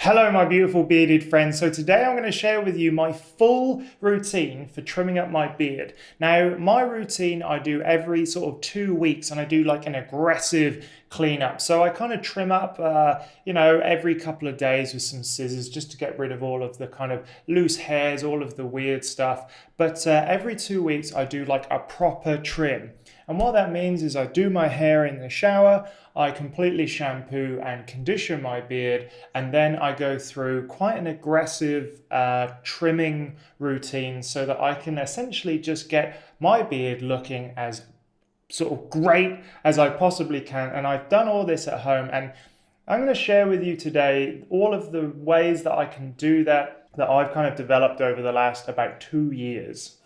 Hello my beautiful bearded friends. So today I'm going to share with you my full routine for trimming up my beard. Now my routine I do every sort of 2 weeks, and I do like an aggressive cleanup. So I kind of trim up every couple of days with some scissors just to get rid of all of the kind of loose hairs, all of the weird stuff. But every 2 weeks I do like a proper trim. And what that means is I do my hair in the shower, I completely shampoo and condition my beard, and then I go through quite an aggressive trimming routine so that I can essentially just get my beard looking as sort of great as I possibly can. And I've done all this at home, and I'm going to share with you today all of the ways that I can do that I've kind of developed over the last about 2 years.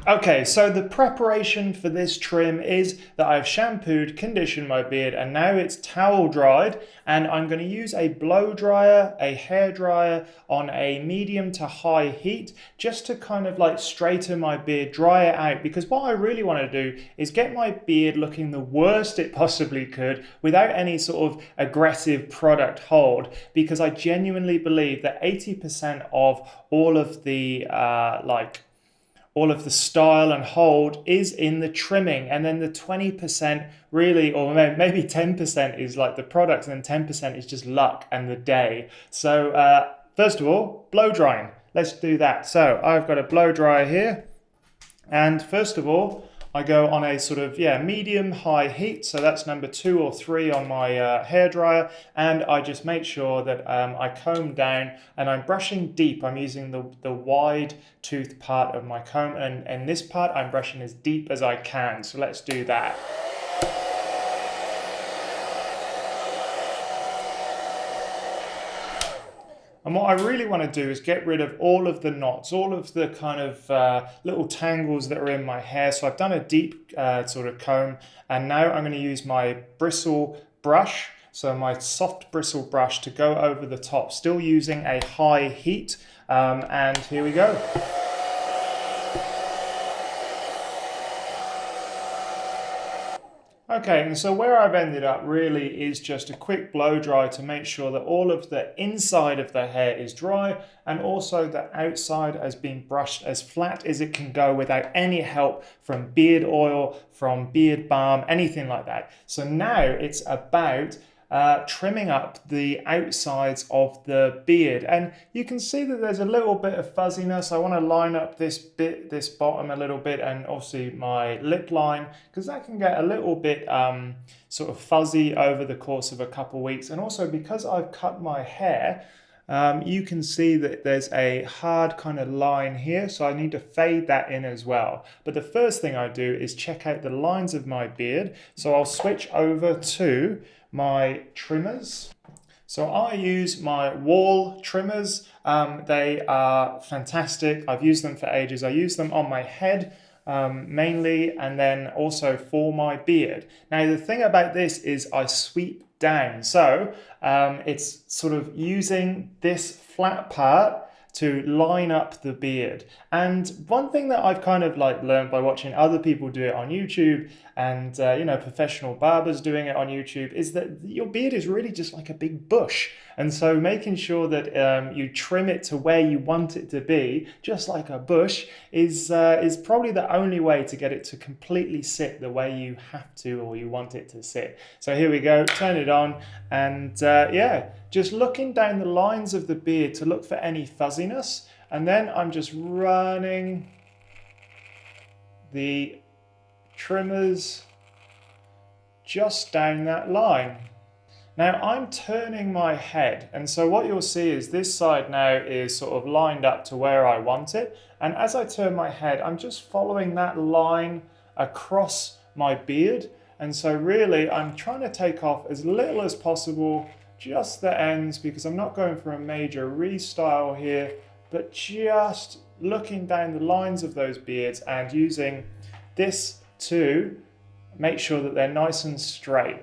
Okay, so the preparation for this trim is that I've shampooed, conditioned my beard, and now it's towel dried, and I'm going to use a blow dryer, a hair dryer on a medium to high heat just to kind of like straighten my beard, dry it out, because what I really want to do is get my beard looking the worst it possibly could without any sort of aggressive product hold, because I genuinely believe that 80% of all of the style and hold is in the trimming, and then the 20% really, or maybe 10% is like the product, and then 10% is just luck and the day. So first of all, blow drying. Let's do that. So I've got a blow dryer here, and first of all I go on a sort of medium high heat, so that's number 2 or 3 on my hair dryer, and I just make sure that I comb down and I'm brushing deep. I'm using the wide tooth part of my comb, and this part I'm brushing as deep as I can. So let's do that. And what I really want to do is get rid of all of the knots, all of the kind of little tangles that are in my hair. So I've done a deep sort of comb, and now I'm going to use my bristle brush, so my soft bristle brush, to go over the top, still using a high heat. And here we go. Okay, and so where I've ended up really is just a quick blow dry to make sure that all of the inside of the hair is dry, and also the outside has been brushed as flat as it can go without any help from beard oil, from beard balm, anything like that. So now it's about trimming up the outsides of the beard, and you can see that there's a little bit of fuzziness. I want to line up this bottom a little bit, and obviously my lip line, because that can get a little bit sort of fuzzy over the course of a couple weeks. And also because I've cut my hair, you can see that there's a hard kind of line here, so I need to fade that in as well. But the first thing I do is check out the lines of my beard, so I'll switch over to my trimmers. So I use my wall trimmers. They are fantastic. I've used them for ages. I use them on my head mainly, and then also for my beard. Now the thing about this is I sweep down, so it's sort of using this flat part to line up the beard. And one thing that I've kind of like learned by watching other people do it on YouTube, and professional barbers doing it on YouTube, is that your beard is really just like a big bush. And so making sure that you trim it to where you want it to be, just like a bush, is probably the only way to get it to completely sit the way you have to, or you want it to sit. So here we go, turn it on, and just looking down the lines of the beard to look for any fuzziness, and then I'm just running the trimmers just down that line. Now I'm turning my head, and so what you'll see is this side now is sort of lined up to where I want it, and as I turn my head I'm just following that line across my beard. And so really I'm trying to take off as little as possible, just the ends, because I'm not going for a major restyle here, but just looking down the lines of those beards and using this to make sure that they're nice and straight.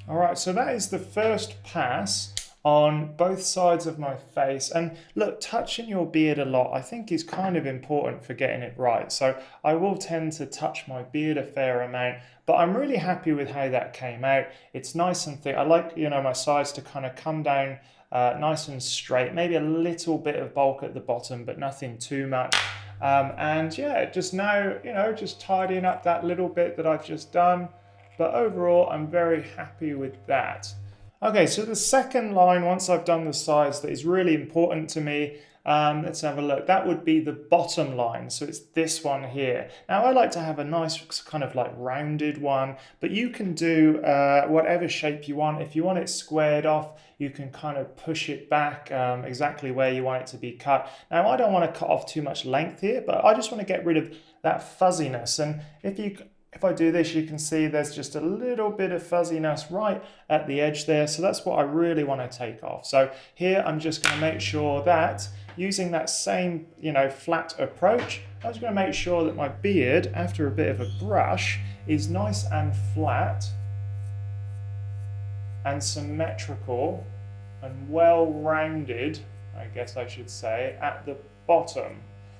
All right, so that is the first pass on both sides of my face. And look, touching your beard a lot I think is kind of important for getting it right. So I will tend to touch my beard a fair amount, but I'm really happy with how that came out. It's nice and thick. I like, my sides to kind of come down nice and straight, maybe a little bit of bulk at the bottom, but nothing too much. And yeah, just now, just tidying up that little bit that I've just done. But overall, I'm very happy with that. Okay, so the second line, once I've done the sides, that is really important to me, let's have a look. That would be the bottom line. So it's this one here. Now I like to have a nice kind of like rounded one, but you can do whatever shape you want. If you want it squared off, you can kind of push it back exactly where you want it to be cut. Now I don't want to cut off too much length here, but I just want to get rid of that fuzziness. And if I do this, you can see there's just a little bit of fuzziness right at the edge there. So that's what I really want to take off. So here I'm just going to make sure that using that same, flat approach, I'm just going to make sure that my beard, after a bit of a brush, is nice and flat and symmetrical and well-rounded, I guess I should say, at the bottom.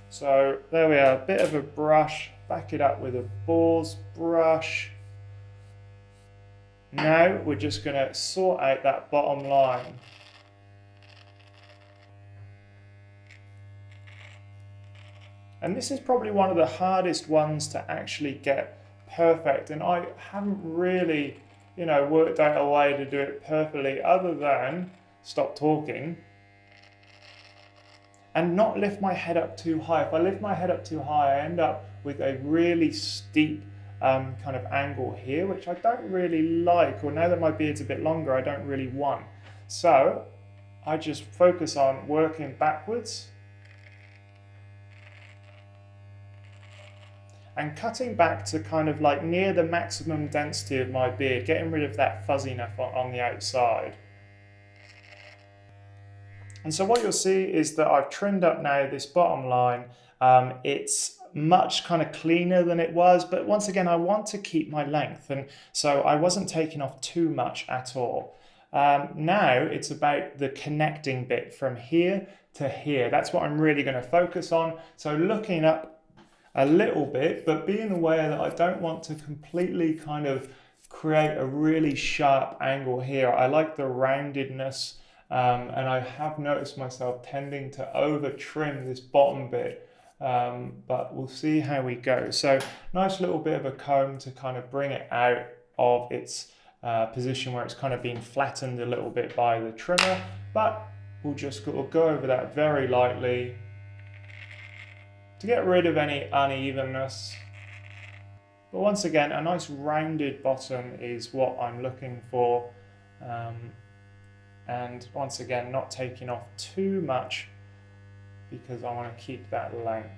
So there we are, a bit of a brush, back it up with a ball's brush. Now we're just going to sort out that bottom line. And this is probably one of the hardest ones to actually get perfect. And I haven't really, worked out a way to do it perfectly other than stop talking and not lift my head up too high. If I lift my head up too high, I end up with a really steep kind of angle here, which I don't really like, or now that my beard's a bit longer, I don't really want. So I just focus on working backwards and cutting back to kind of like near the maximum density of my beard, getting rid of that fuzziness on the outside. And so what you'll see is that I've trimmed up now this bottom line. It's much kind of cleaner than it was, but once again, I want to keep my length, and so I wasn't taking off too much at all. Now it's about the connecting bit from here to here. That's what I'm really going to focus on. So looking up a little bit, but being aware that I don't want to completely kind of create a really sharp angle here. I like the roundedness. And I have noticed myself tending to over trim this bottom bit, but we'll see how we go. So nice little bit of a comb to kind of bring it out of its position where it's kind of been flattened a little bit by the trimmer, but we'll go over that very lightly to get rid of any unevenness. But once again, a nice rounded bottom is what I'm looking for. And once again, not taking off too much because I want to keep that length.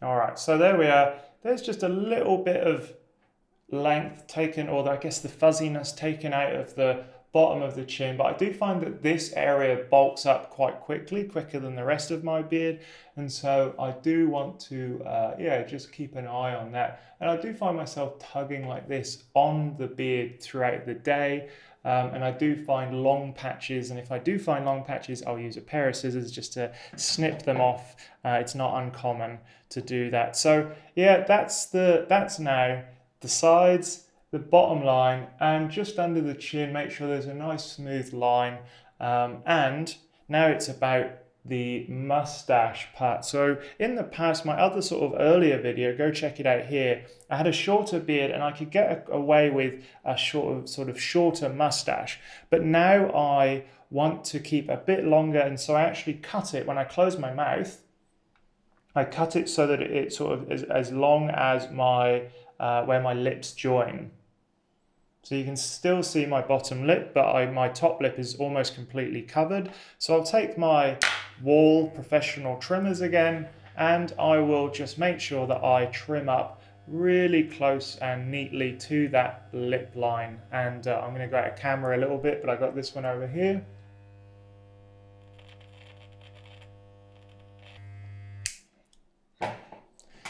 All right, so there we are. There's just a little bit of length taken, or I guess the fuzziness taken out of the bottom of the chin, but I do find that this area bulks up quite quickly, quicker than the rest of my beard, and so I do want to just keep an eye on that. And I do find myself tugging like this on the beard throughout the day, and I do find long patches, and if I do find long patches, I'll use a pair of scissors just to snip them off. It's not uncommon to do that. So yeah, that's now the sides, the bottom line, and just under the chin, make sure there's a nice smooth line. And now it's about the mustache part. So in the past, my other sort of earlier video, go check it out here, I had a shorter beard and I could get away with a sort of shorter mustache. But now I want to keep a bit longer, and so I actually cut it when I close my mouth. I cut it so that it sort of is as long as my where my lips join. So you can still see my bottom lip, but my top lip is almost completely covered. So I'll take my Wall professional trimmers again, and I will just make sure that I trim up really close and neatly to that lip line. And I'm going to go out of camera a little bit, but I got this one over here.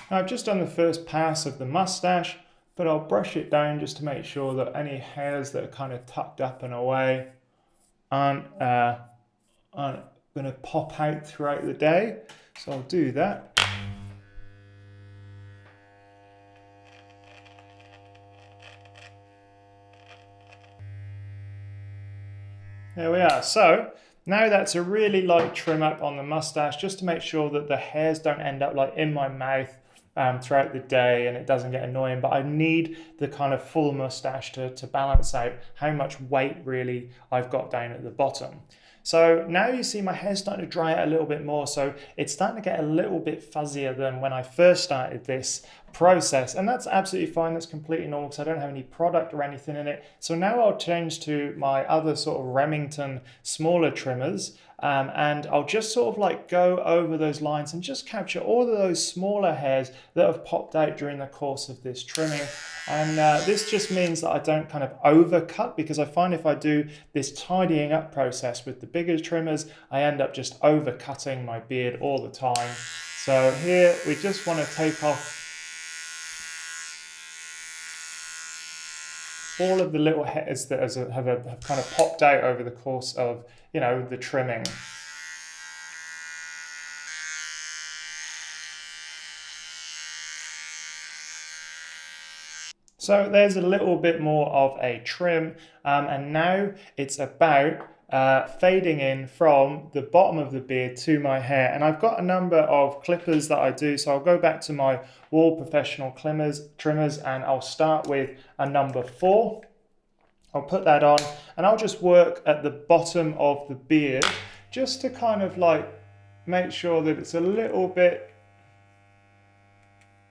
Now I've just done the first pass of the mustache, but I'll brush it down just to make sure that any hairs that are kind of tucked up and away aren't going to pop out throughout the day. So I'll do that. There we are. So now that's a really light trim up on the mustache, just to make sure that the hairs don't end up like in my mouth throughout the day and it doesn't get annoying. But I need the kind of full mustache to balance out how much weight really I've got down at the bottom. So now you see my hair's starting to dry out a little bit more, so it's starting to get a little bit fuzzier than when I first started this process, and that's absolutely fine. That's completely normal because I don't have any product or anything in it. So now I'll change to my other sort of Remington smaller trimmers, and I'll just sort of like go over those lines and just capture all of those smaller hairs that have popped out during the course of this trimming. And this just means that I don't kind of overcut, because I find if I do this tidying up process with the bigger trimmers, I end up just overcutting my beard all the time. So here we just want to take off all of the little hairs that have kind of popped out over the course of, you know, the trimming. So there's a little bit more of a trim, and now it's about fading in from the bottom of the beard to my hair. And I've got a number of clippers that I do, so I'll go back to my Wall Professional trimmers, and I'll start with a number 4. I'll put that on, and I'll just work at the bottom of the beard just to kind of like make sure that it's a little bit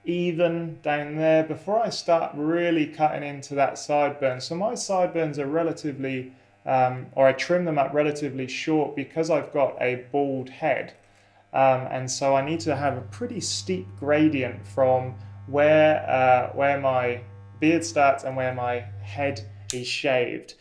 even down there before I start really cutting into that sideburn. So my sideburns are relatively, or I trim them up relatively short because I've got a bald head. And so I need to have a pretty steep gradient from where my beard starts and where my head is shaved.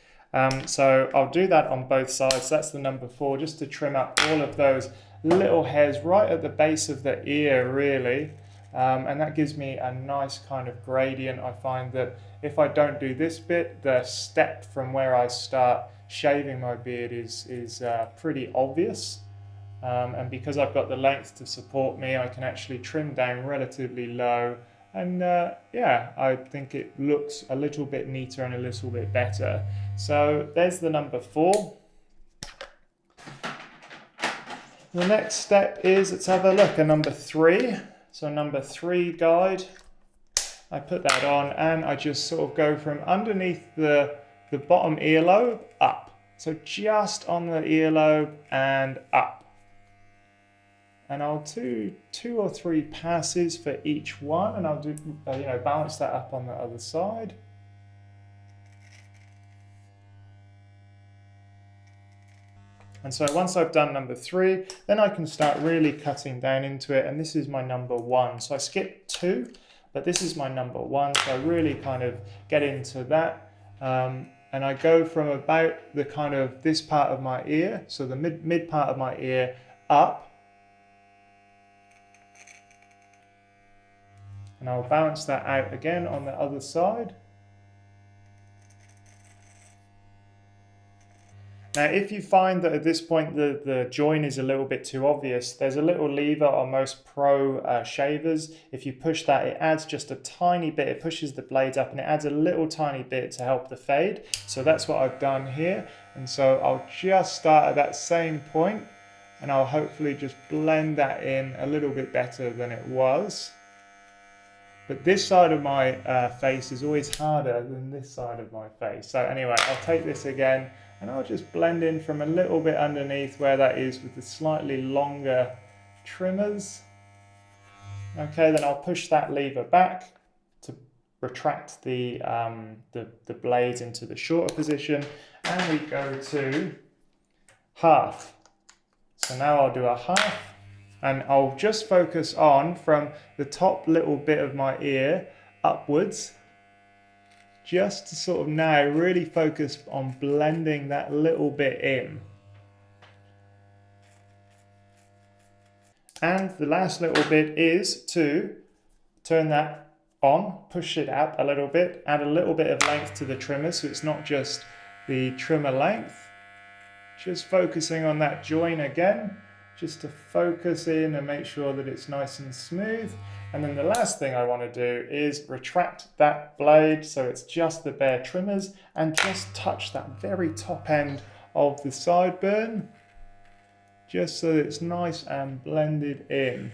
So I'll do that on both sides. That's the number 4, just to trim up all of those little hairs right at the base of the ear, really. And that gives me a nice kind of gradient. I find that if I don't do this bit, the step from where I start shaving my beard is pretty obvious. And because I've got the length to support me, I can actually trim down relatively low. And yeah, I think it looks a little bit neater and a little bit better. So there's the number 4. The next step is, let's have a look at number 3. So number 3 guide, I put that on and I just sort of go from underneath the bottom earlobe up. So just on the earlobe and up. And I'll do 2 or 3 passes for each one, and I'll do, balance that up on the other side. And so once I've done number 3, then I can start really cutting down into it. And this is my number 1. So I skipped 2, but this is my number 1. So I really kind of get into that. And I go from about the kind of this part of my ear, so the mid part of my ear, up. And I'll balance that out again on the other side. Now, if you find that at this point the join is a little bit too obvious, there's a little lever on most pro shavers. If you push that, it adds just a tiny bit. It pushes the blades up and it adds a little tiny bit to help the fade. So that's what I've done here. And so I'll just start at that same point and I'll hopefully just blend that in a little bit better than it was. But this side of my face is always harder than this side of my face. So anyway, I'll take this again and I'll just blend in from a little bit underneath where that is with the slightly longer trimmers. Okay, then I'll push that lever back to retract the blades into the shorter position, and we go to half. So now I'll do a half, and I'll just focus on from the top little bit of my ear upwards, just to sort of now really focus on blending that little bit in. And the last little bit is to turn that on, push it up a little bit, add a little bit of length to the trimmer so it's not just the trimmer length. Just focusing on that join again, just to focus in and make sure that it's nice and smooth. And then the last thing I want to do is retract that blade so it's just the bare trimmers and just touch that very top end of the sideburn, just so that it's nice and blended in.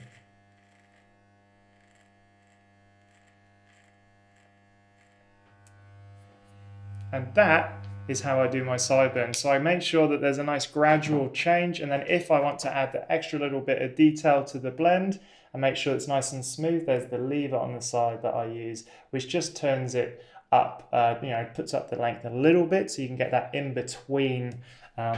And that is how I do my sideburn. So I make sure that there's a nice gradual change, and then if I want to add the extra little bit of detail to the blend and make sure it's nice and smooth, there's the lever on the side that I use, which just turns it up, puts up the length a little bit so you can get that in between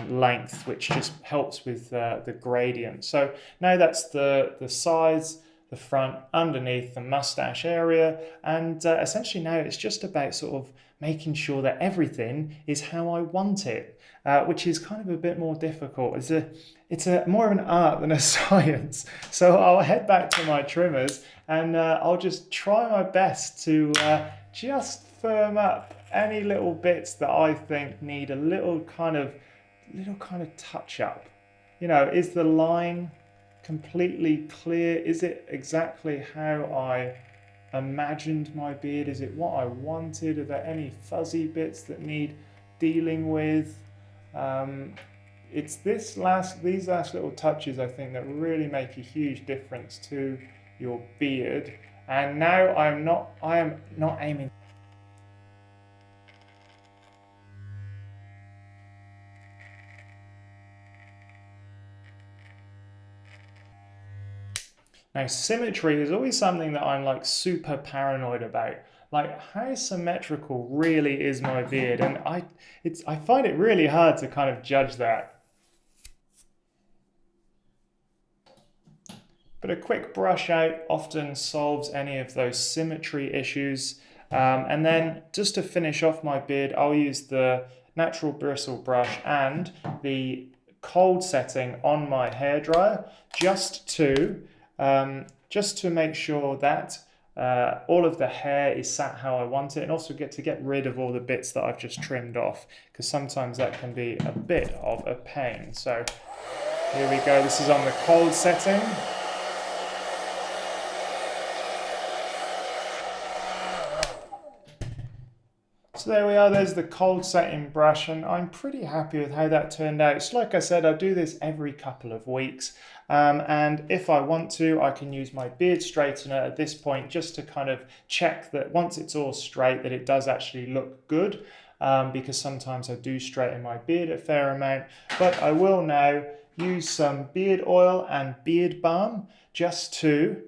length, which just helps with the gradient. So now that's the sides, the front, underneath the moustache area, and essentially now it's just about sort of making sure that everything is how I want it, which is kind of a bit more difficult. It's more of an art than a science. So I'll head back to my trimmers and I'll just try my best to just firm up any little bits that I think need a little kind of touch up. You know, is the line completely clear? Is it exactly how I imagined my beard? Is it what I wanted? Are there any fuzzy bits that need dealing with? It's these last little touches, I think, that really make a huge difference to your beard. And now I am not aiming. Now, symmetry is always something that I'm like super paranoid about. Like, how symmetrical really is my beard? And I find it really hard to kind of judge that. But a quick brush out often solves any of those symmetry issues. And then just to finish off my beard, I'll use the natural bristle brush and the cold setting on my hairdryer just to make sure that all of the hair is sat how I want it, and also get rid of all the bits that I've just trimmed off, because sometimes that can be a bit of a pain. So here we go, this is on the cold setting. So there we are, there's the cold setting brush, and I'm pretty happy with how that turned out. So like I said, I do this every couple of weeks, and if I want to, I can use my beard straightener at this point just to kind of check that once it's all straight, that it does actually look good, because sometimes I do straighten my beard a fair amount. But I will now use some beard oil and beard balm just to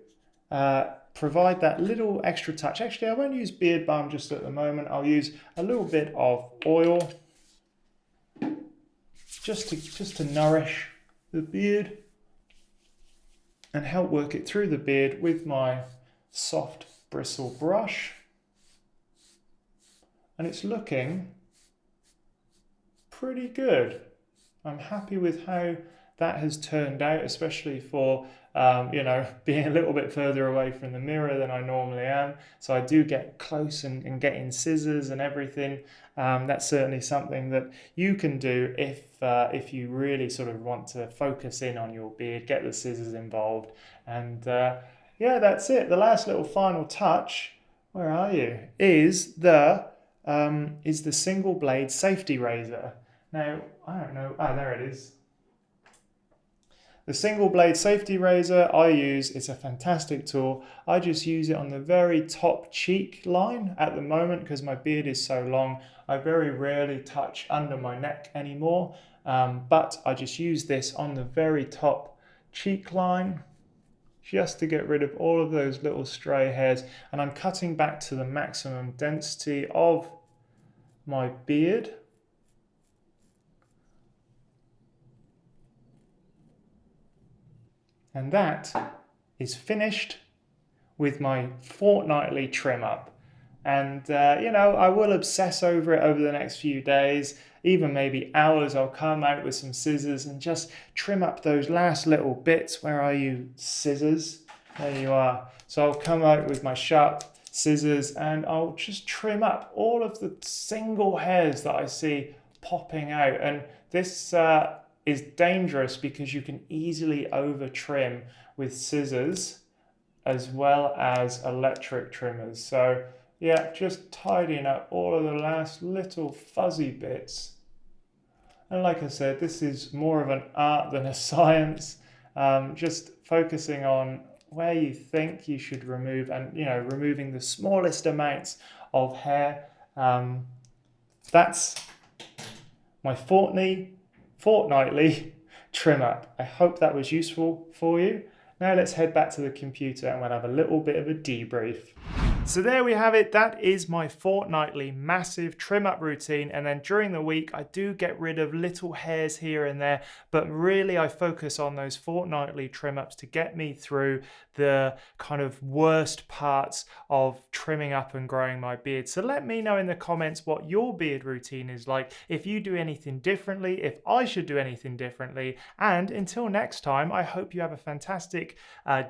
provide that little extra touch. Actually, I won't use beard balm just at the moment. I'll use a little bit of oil just to nourish the beard and help work it through the beard with my soft bristle brush. And it's looking pretty good. I'm happy with how that has turned out, especially for being a little bit further away from the mirror than I normally am. So I do get close and get in scissors and everything. That's certainly something that you can do if you really sort of want to focus in on your beard, get the scissors involved. And yeah, that's it. The last little final touch, where are you, is the single blade safety razor. Now, I don't know, there it is. The single blade safety razor I use, it's a fantastic tool. I just use it on the very top cheek line at the moment because my beard is so long. I very rarely touch under my neck anymore, but I just use this on the very top cheek line just to get rid of all of those little stray hairs. And I'm cutting back to the maximum density of my beard. And that is finished with my fortnightly trim up. And, I will obsess over it over the next few days, even maybe hours. I'll come out with some scissors and just trim up those last little bits. Where are you, scissors? There you are. So I'll come out with my sharp scissors and I'll just trim up all of the single hairs that I see popping out. And this is dangerous because you can easily over trim with scissors as well as electric trimmers. So yeah, just tidying up all of the last little fuzzy bits. And like I said, this is more of an art than a science. Just focusing on where you think you should remove, and removing the smallest amounts of hair. That's my fortnightly trim up. I hope that was useful for you. Now let's head back to the computer and we'll have a little bit of a debrief. So there we have it. That is my fortnightly massive trim up routine. And then during the week, I do get rid of little hairs here and there, but really I focus on those fortnightly trim ups to get me through the kind of worst parts of trimming up and growing my beard. So let me know in the comments what your beard routine is like, if you do anything differently, if I should do anything differently. And until next time, I hope you have a fantastic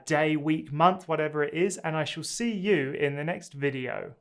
day, week, month, whatever it is, and I shall see you in the next video.